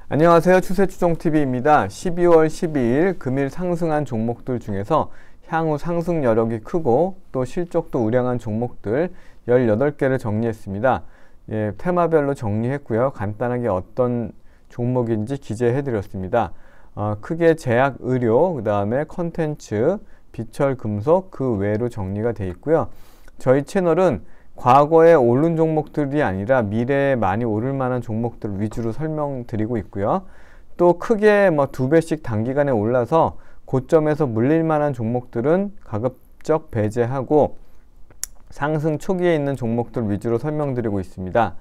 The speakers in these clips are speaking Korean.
안녕하세요. 추세추종TV입니다. 12월 12일 금일 상승한 종목들 중에서 향후 상승 여력이 크고 또 실적도 우량한 종목들 18개를 정리했습니다. 테마별로 정리했고요. 간단하게 어떤 종목인지 기재해드렸습니다. 크게 제약, 의료, 그 다음에 컨텐츠, 비철, 금속 그 외로 정리가 되어 있고요. 저희 채널은 과거에 오른 종목들이 아니라 미래에 많이 오를 만한 종목들 위주로 설명드리고 있고요. 또 크게 2배씩 단기간에 올라서 고점에서 물릴 만한 종목들은 가급적 배제하고 상승 초기에 있는 종목들 위주로 설명드리고 있습니다.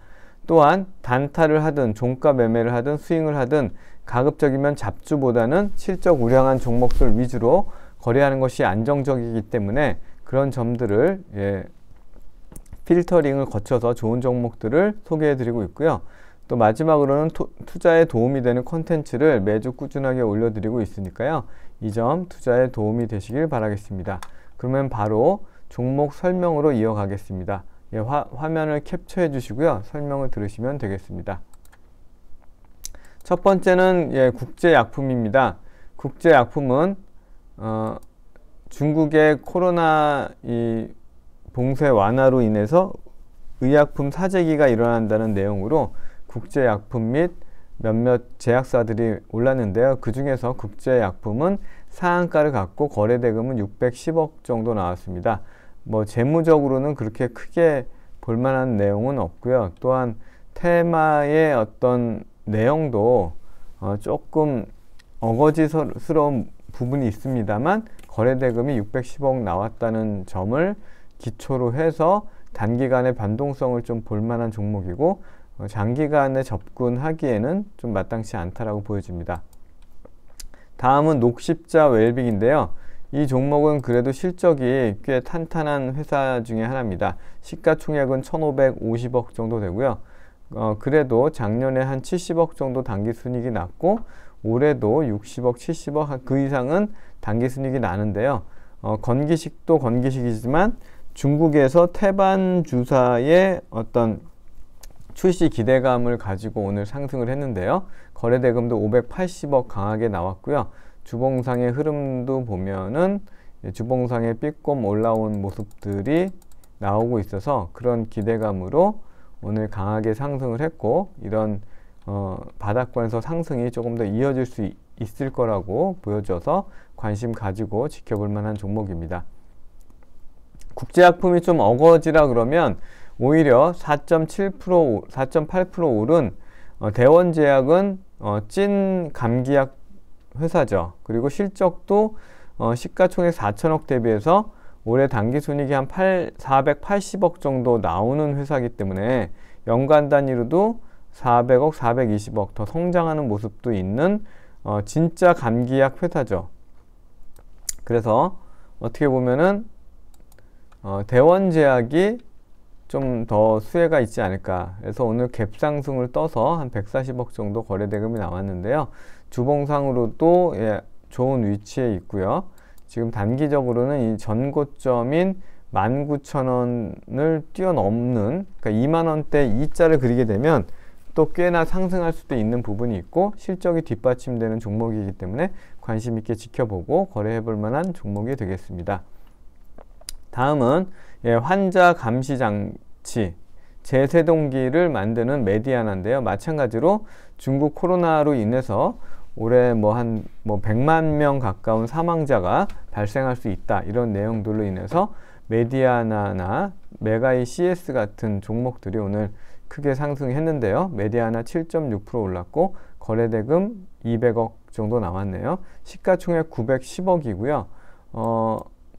또한 단타를 하든 종가 매매를 하든 스윙을 하든 가급적이면 잡주보다는 실적 우량한 종목들 위주로 거래하는 것이 안정적이기 때문에 그런 점들을 필터링을 거쳐서 좋은 종목들을 소개해드리고 있고요. 또 마지막으로는 투자에 도움이 되는 콘텐츠를 매주 꾸준하게 올려드리고 있으니까요. 이 점 투자에 도움이 되시길 바라겠습니다. 그러면 바로 종목 설명으로 이어가겠습니다. 화면을 캡처해 주시고요. 설명을 들으시면 되겠습니다. 첫 번째는 국제약품입니다. 국제약품은 중국의 코로나 봉쇄 완화로 인해서 의약품 사재기가 일어난다는 내용으로 국제약품 및 몇몇 제약사들이 올랐는데요. 그 중에서 국제약품은 상한가를 갖고 거래대금은 610억 정도 나왔습니다. 재무적으로는 그렇게 크게 볼만한 내용은 없고요. 또한 테마의 어떤 내용도 조금 어거지스러운 부분이 있습니다만 거래대금이 610억 나왔다는 점을 기초로 해서 단기간의 변동성을 좀 볼만한 종목이고 장기간에 접근하기에는 좀 마땅치 않다라고 보여집니다. 다음은 녹십자 웰빙인데요. 이 종목은 그래도 실적이 꽤 탄탄한 회사 중에 하나입니다. 시가총액은 1,550억 정도 되고요. 그래도 작년에 한 70억 정도 당기순이익이 났고 올해도 60억, 70억 그 이상은 당기순이익이 나는데요. 건기식도 건기식이지만 중국에서 태반 주사의 어떤 출시 기대감을 가지고 오늘 상승을 했는데요. 거래대금도 580억 강하게 나왔고요. 주봉상의 흐름도 보면은 주봉상에 삐꼼 올라온 모습들이 나오고 있어서 그런 기대감으로 오늘 강하게 상승을 했고 이런 바닥권에서 상승이 조금 더 이어질 수 있을 거라고 보여져서 관심 가지고 지켜볼 만한 종목입니다. 국제약품이 좀 어거지라 그러면 오히려 4.7%, 4.8% 오른 대원제약은 찐 감기약 회사죠. 그리고 실적도 시가총액 4천억 대비해서 올해 당기순이익이 한 480억 정도 나오는 회사이기 때문에 연간 단위로도 400억, 420억 더 성장하는 모습도 있는 진짜 감기약 회사죠. 그래서 어떻게 보면은 대원제약이 좀 더 수혜가 있지 않을까. 그래서 오늘 갭상승을 떠서 한 140억 정도 거래대금이 나왔는데요. 주봉상으로도 좋은 위치에 있고요. 지금 단기적으로는 이 전고점인 19,000원을 뛰어넘는, 그러니까 2만원대 E자를 그리게 되면 또 꽤나 상승할 수도 있는 부분이 있고 실적이 뒷받침되는 종목이기 때문에 관심 있게 지켜보고 거래해 볼 만한 종목이 되겠습니다. 다음은 환자 감시 장치 제세동기를 만드는 메디아나인데요. 마찬가지로 중국 코로나로 인해서 올해 100만 명 가까운 사망자가 발생할 수 있다. 이런 내용들로 인해서 메디아나나 메가이 CS 같은 종목들이 오늘 크게 상승했는데요. 메디아나 7.6% 올랐고 거래대금 200억 정도 나왔네요. 시가총액 910억이고요.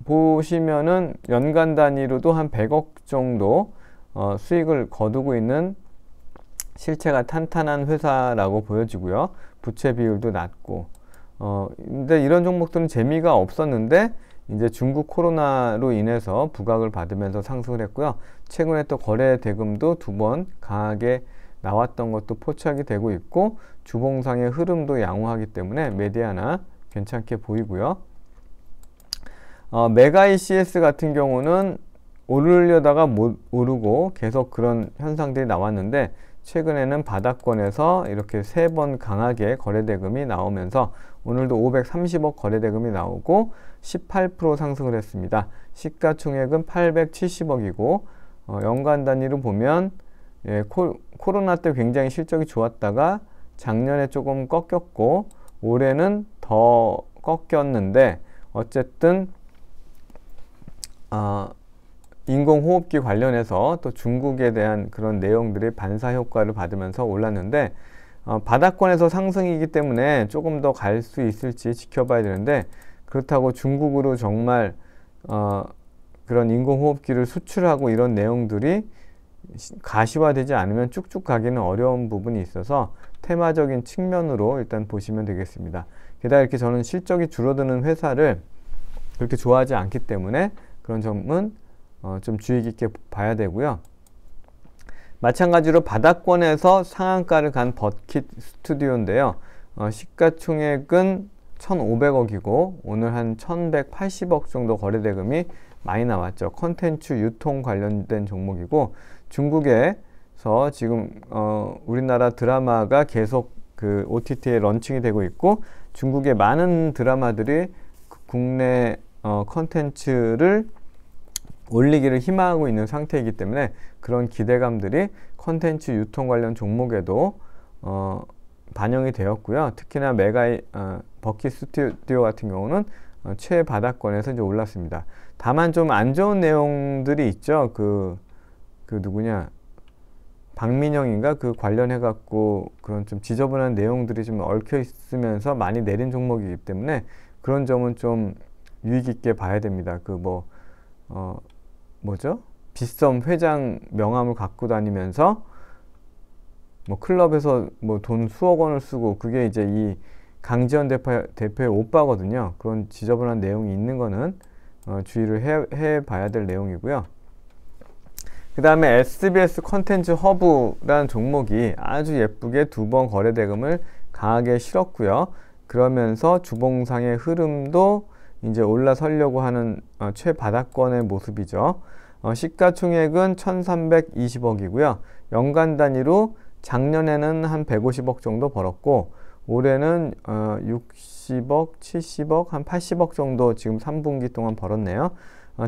보시면은 연간 단위로도 한 100억 정도 수익을 거두고 있는 실체가 탄탄한 회사라고 보여지고요. 부채 비율도 낮고 근데 이런 종목들은 재미가 없었는데 이제 중국 코로나로 인해서 부각을 받으면서 상승을 했고요. 최근에 또 거래 대금도 2번 강하게 나왔던 것도 포착이 되고 있고 주봉상의 흐름도 양호하기 때문에 메디아나 괜찮게 보이고요. 메가이 CS 같은 경우는 오르려다가 못 오르고 계속 그런 현상들이 나왔는데 최근에는 바닥권에서 이렇게 3번 강하게 거래대금이 나오면서 오늘도 530억 거래대금이 나오고 18% 상승을 했습니다. 시가총액은 870억이고 연간 단위로 보면 코로나 때 굉장히 실적이 좋았다가 작년에 조금 꺾였고 올해는 더 꺾였는데 어쨌든 인공호흡기 관련해서 또 중국에 대한 그런 내용들이 반사 효과를 받으면서 올랐는데 바닥권에서 상승이기 때문에 조금 더 갈 수 있을지 지켜봐야 되는데 그렇다고 중국으로 정말 그런 인공호흡기를 수출하고 이런 내용들이 가시화되지 않으면 쭉쭉 가기는 어려운 부분이 있어서 테마적인 측면으로 일단 보시면 되겠습니다. 게다가 이렇게 저는 실적이 줄어드는 회사를 그렇게 좋아하지 않기 때문에 그런 점은 좀 주의 깊게 봐야 되고요. 마찬가지로 바닥권에서 상한가를 간 버킷 스튜디오인데요. 시가총액은 1,500억이고 오늘 한 1,180억 정도 거래대금이 많이 나왔죠. 컨텐츠 유통 관련된 종목이고 중국에서 지금 우리나라 드라마가 계속 그 OTT에 런칭이 되고 있고 중국의 많은 드라마들이 국내 컨텐츠를 올리기를 희망하고 있는 상태이기 때문에 그런 기대감들이 컨텐츠 유통 관련 종목에도 반영이 되었고요. 특히나 버킷 스튜디오 같은 경우는 최바닥권에서 이제 올랐습니다. 다만 좀 안 좋은 내용들이 있죠. 그 누구냐 박민영인가 그 관련해 갖고 그런 좀 지저분한 내용들이 좀 얽혀 있으면서 많이 내린 종목이기 때문에 그런 점은 좀 유의 깊게 봐야 됩니다. 뭐죠? 빗썸 회장 명함을 갖고 다니면서 뭐 클럽에서 뭐 돈 수억 원을 쓰고 그게 이제 이 강지원 대표의 오빠거든요. 그런 지저분한 내용이 있는 거는 주의를 해 봐야 될 내용이고요. 그 다음에 SBS 컨텐츠 허브라는 종목이 아주 예쁘게 2번 거래대금을 강하게 실었고요. 그러면서 주봉상의 흐름도 이제 올라서려고 하는 최바닥권의 모습이죠. 시가총액은 1,320억이고요. 연간 단위로 작년에는 한 150억 정도 벌었고 올해는 60억, 70억, 한 80억 정도 지금 3분기 동안 벌었네요.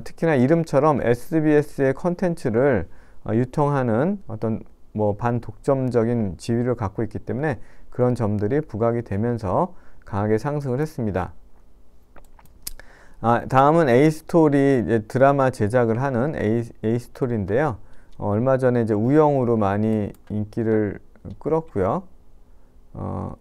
특히나 이름처럼 SBS의 컨텐츠를 유통하는 어떤 뭐 반독점적인 지위를 갖고 있기 때문에 그런 점들이 부각이 되면서 강하게 상승을 했습니다. 다음은 A스토리 드라마 제작을 하는 A스토리인데요. 얼마 전에 이제 우영우로 많이 인기를 끌었고요.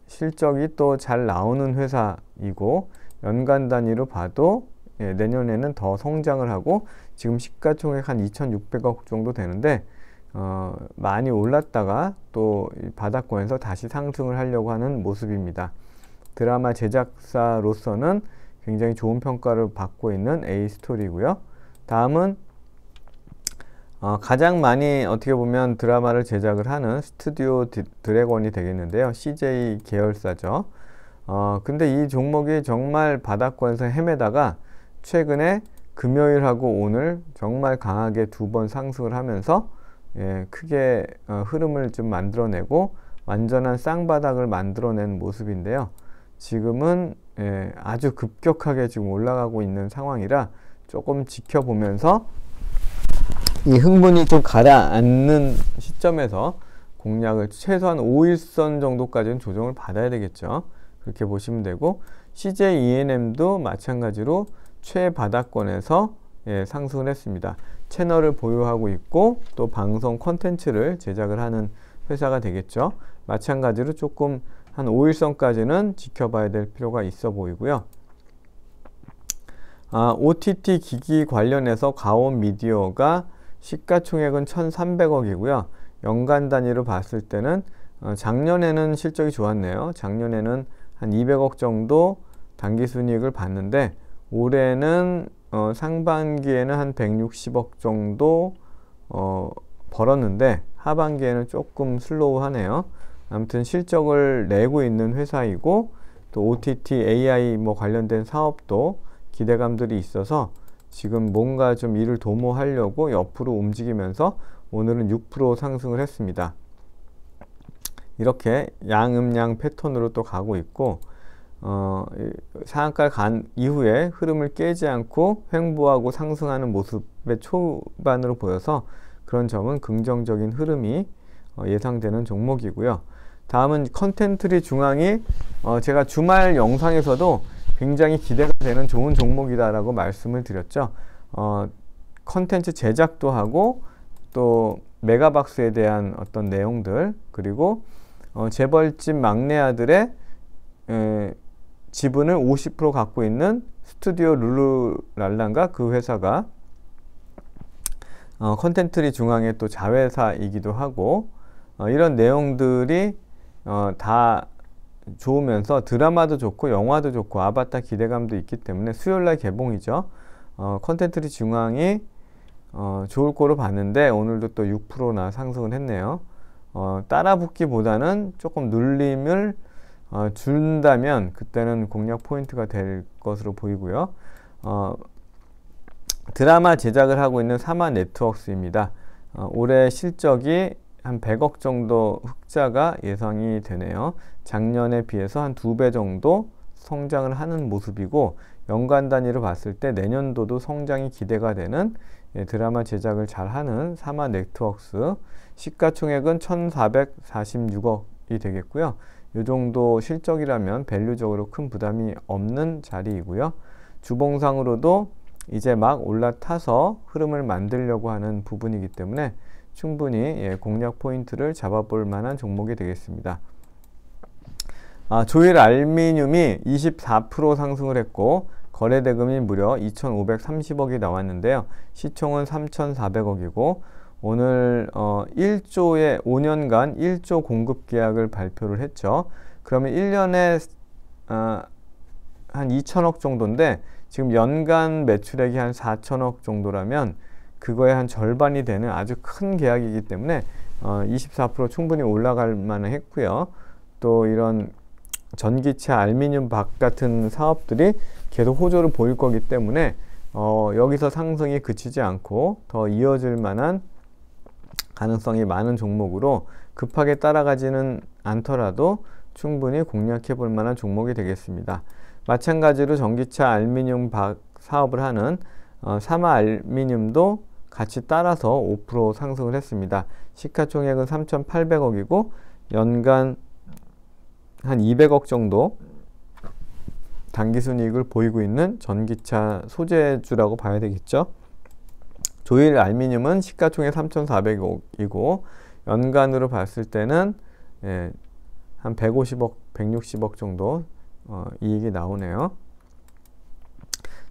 실적이 또 잘 나오는 회사이고 연간 단위로 봐도 내년에는 더 성장을 하고 지금 시가총액 한 2,600억 정도 되는데 많이 올랐다가 또 바닥권에서 다시 상승을 하려고 하는 모습입니다. 드라마 제작사로서는 굉장히 좋은 평가를 받고 있는 A스토리고요. 다음은 가장 많이 어떻게 보면 드라마를 제작을 하는 스튜디오 드래곤이 되겠는데요. CJ 계열사죠. 근데 이 종목이 정말 바닥권에서 헤매다가 최근에 금요일하고 오늘 정말 강하게 2번 상승을 하면서 크게 흐름을 좀 만들어내고 완전한 쌍바닥을 만들어낸 모습인데요. 지금은 아주 급격하게 지금 올라가고 있는 상황이라 조금 지켜보면서 이 흥분이 좀 가라앉는 시점에서 공략을 최소한 5일선 정도까지는 조정을 받아야 되겠죠. 그렇게 보시면 되고 CJ ENM도 마찬가지로 최바닥권에서 상승을 했습니다. 채널을 보유하고 있고 또 방송 콘텐츠를 제작을 하는 회사가 되겠죠. 마찬가지로 조금 한 5일선까지는 지켜봐야 될 필요가 있어 보이고요. OTT 기기 관련해서 가온 미디어가 시가총액은 1,300억이고요. 연간 단위로 봤을 때는 작년에는 실적이 좋았네요. 작년에는 한 200억 정도 당기순이익을 봤는데 올해는 상반기에는 한 160억 정도 벌었는데 하반기에는 조금 슬로우하네요. 아무튼 실적을 내고 있는 회사이고 또 OTT, AI 뭐 관련된 사업도 기대감들이 있어서 지금 뭔가 좀 이를 도모하려고 옆으로 움직이면서 오늘은 6% 상승을 했습니다. 이렇게 양음양 패턴으로 또 가고 있고, 상한가를 간 이후에 흐름을 깨지 않고 횡보하고 상승하는 모습의 초반으로 보여서 그런 점은 긍정적인 흐름이 예상되는 종목이고요. 다음은 컨텐트리 중앙이 제가 주말 영상에서도 굉장히 기대가 되는 좋은 종목이다 라고 말씀을 드렸죠. 컨텐츠 제작도 하고 또 메가박스에 대한 어떤 내용들, 그리고 재벌집 막내 아들의 지분을 50% 갖고 있는 스튜디오 룰루랄라인가, 그 회사가 컨텐트리 중앙의 또 자회사이기도 하고, 이런 내용들이 다 좋으면서 드라마도 좋고 영화도 좋고 아바타 기대감도 있기 때문에 수요일날 개봉이죠. 컨텐트리 중앙이 좋을 거로 봤는데 오늘도 또 6%나 상승을 했네요. 따라붙기보다는 조금 눌림을 준다면 그때는 공략 포인트가 될 것으로 보이고요. 드라마 제작을 하고 있는 사마네트웍스입니다. 올해 실적이 한 100억 정도 흑자가 예상이 되네요. 작년에 비해서 한 2배 정도 성장을 하는 모습이고, 연간 단위로 봤을 때 내년도도 성장이 기대가 되는 드라마 제작을 잘하는 사마네트웍스, 시가총액은 1,446억이 되겠고요. 이 정도 실적이라면 밸류적으로 큰 부담이 없는 자리이고요. 주봉상으로도 이제 막 올라타서 흐름을 만들려고 하는 부분이기 때문에 충분히 공략 포인트를 잡아볼 만한 종목이 되겠습니다. 조일 알미늄이 24% 상승을 했고 거래대금이 무려 2,530억이 나왔는데요. 시총은 3,400억이고 오늘 1조의 5년간 1조 공급 계약을 발표를 했죠. 그러면 1년에 한 2천억 정도인데 지금 연간 매출액이 한 4천억 정도라면 그거의 한 절반이 되는 아주 큰 계약이기 때문에 24% 충분히 올라갈 만은 했고요. 또 이런 전기차, 알미늄 박 같은 사업들이 계속 호조를 보일 거기 때문에 여기서 상승이 그치지 않고 더 이어질 만한 가능성이 많은 종목으로 급하게 따라가지는 않더라도 충분히 공략해 볼 만한 종목이 되겠습니다. 마찬가지로 전기차 알미늄 박 사업을 하는 사마알미늄도 같이 따라서 5% 상승을 했습니다. 시가총액은 3,800억이고 연간 한 200억 정도 당기순이익을 보이고 있는 전기차 소재주라고 봐야 되겠죠. 조일 알미늄은 시가총액 3,400억이고 연간으로 봤을 때는 한 150억, 160억 정도 이익이 나오네요.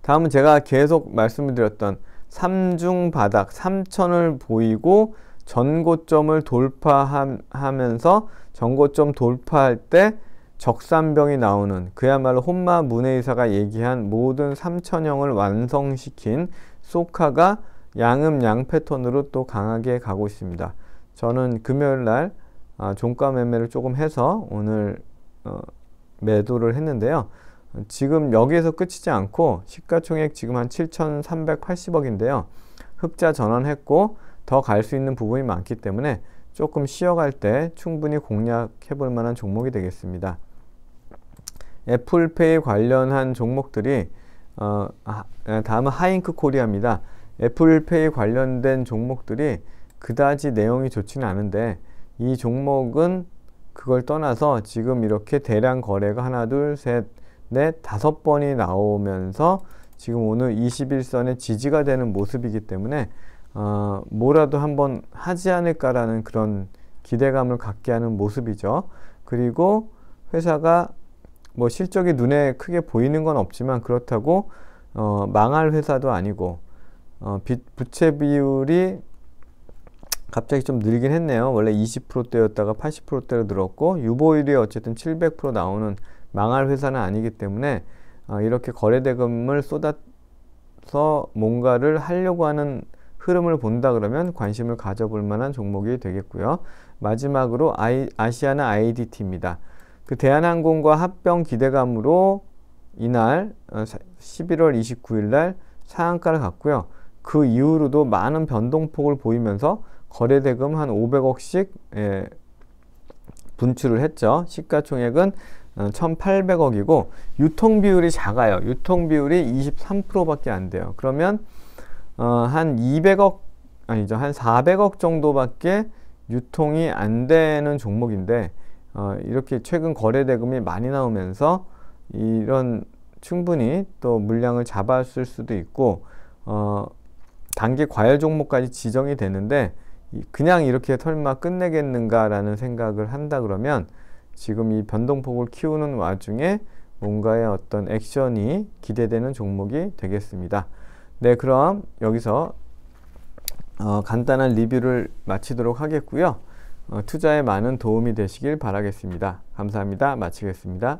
다음은 제가 계속 말씀을 드렸던 삼중 바닥 3,000을 보이고 전고점을 돌파하면서 전고점 돌파할 때 적산병이 나오는, 그야말로 혼마 문의사가 얘기한 모든 3천형을 완성시킨 소카가 양음양 패턴으로 또 강하게 가고 있습니다. 저는 금요일날 종가 매매를 조금 해서 오늘 매도를 했는데요. 지금 여기에서 끝이지 않고 시가총액 지금 한 7,380억인데요. 흑자 전환했고 더 갈 수 있는 부분이 많기 때문에 조금 쉬어갈 때 충분히 공략해 볼 만한 종목이 되겠습니다. 애플페이 관련한 종목들이 다음은 하잉크 코리아입니다. 애플페이 관련된 종목들이 그다지 내용이 좋지는 않은데 이 종목은 그걸 떠나서 지금 이렇게 대량 거래가 하나, 둘, 셋, 넷, 5번이 나오면서 지금 오늘 21선의 지지가 되는 모습이기 때문에 뭐라도 한번 하지 않을까라는 그런 기대감을 갖게 하는 모습이죠. 그리고 회사가 뭐 실적이 눈에 크게 보이는 건 없지만 그렇다고 망할 회사도 아니고 부채 비율이 갑자기 좀 늘긴 했네요. 원래 20%대였다가 80%대로 늘었고 유보율이 어쨌든 700% 나오는 망할 회사는 아니기 때문에 이렇게 거래대금을 쏟아서 뭔가를 하려고 하는 흐름을 본다 그러면 관심을 가져볼 만한 종목이 되겠고요. 마지막으로 아시아나 IDT입니다. 그 대한항공과 합병 기대감으로 이날 11월 29일 날 상한가를 갔고요. 그 이후로도 많은 변동폭을 보이면서 거래대금 한 500억씩 분출을 했죠. 시가총액은 1,800억이고 유통 비율이 작아요. 유통 비율이 23%밖에 안 돼요. 그러면 한 200억 아니죠. 한 400억 정도밖에 유통이 안 되는 종목인데 이렇게 최근 거래 대금이 많이 나오면서 이런 충분히 또 물량을 잡았을 수도 있고 단기 과열 종목까지 지정이 되는데 그냥 이렇게 설마 끝내겠는가라는 생각을 한다 그러면 지금 이 변동폭을 키우는 와중에 뭔가의 어떤 액션이 기대되는 종목이 되겠습니다. 네, 그럼 여기서 간단한 리뷰를 마치도록 하겠고요. 투자에 많은 도움이 되시길 바라겠습니다. 감사합니다. 마치겠습니다.